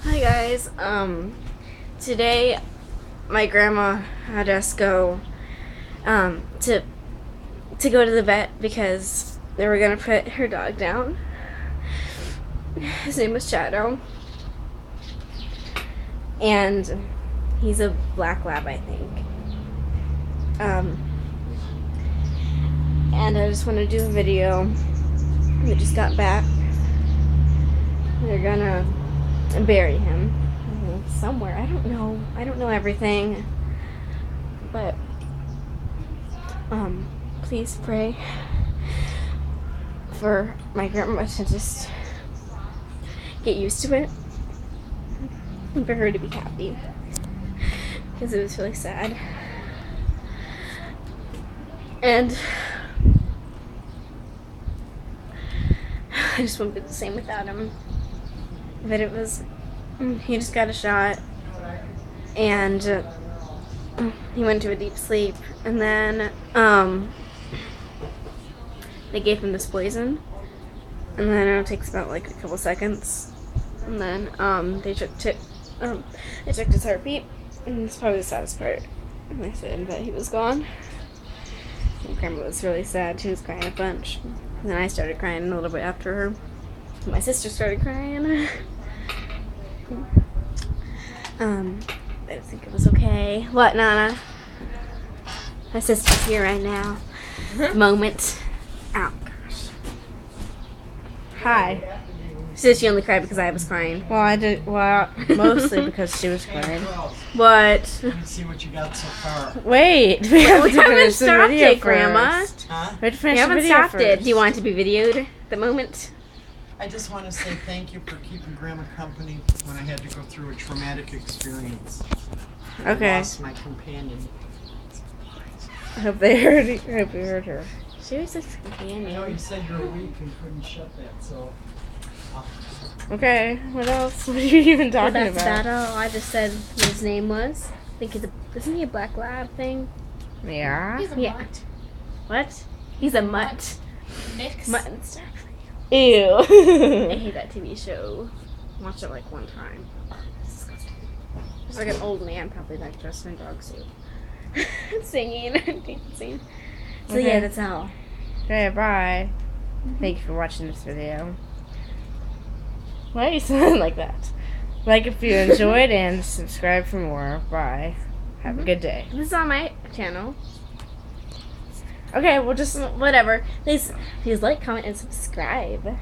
Hi guys. Today my grandma had us go to go to the vet because they were gonna put her dog down. His name was Shadow, and he's a black lab, I think. And I just want to do a video. We just got back. They're gonna bury him somewhere. I don't know. I don't know everything. But please pray for my grandma to just get used to it and for her to be happy, because it was really sad. And I just wouldn't be the same without him. But it was, he just got a shot, and he went to a deep sleep, and then they gave him this poison, and then it takes about like a couple seconds, and then they checked his heartbeat, and it's probably the saddest part. And they said that he was gone. And Grandma was really sad. She was crying a bunch. And then I started crying a little bit after her. My sister started crying. I think it was okay. What, Nana? My sister's here right now. Moment. Oh, gosh. Hi. She said she only cried because I was crying. Well, I did. Well, mostly because she was crying. What? Let me see what you got so far. Wait, we have to haven't finish the stopped video it, Grandma. first. Huh? We have to finish You haven't the video stopped first. it. Do you want it to be videoed? The moment? I just want to say thank you for keeping Grandma company when I had to go through a traumatic experience. I Okay. lost my companion. I hope they heard. I hope you heard her. She was just I know companion. you said you're weak and couldn't shut that, so. Okay. What else? What are you even Well, talking that's about? about all. I just said what his name was. I think isn't he a black lab thing? Yeah. Yeah. What? He's a mutt. Mix. Mutt and stuff. I Ew. hate that TV show. Watched it like one time. It's disgusting. It's like an old man probably like dressed in dog suit. Singing and dancing. So Okay. yeah, that's all. Okay. Bye. Thank you for watching this video. Why are you sounding like that? Like if you enjoyed and subscribe for more. Bye. Have a good day. This is on my channel. Okay. We'll just. Whatever. Please like, comment, and subscribe.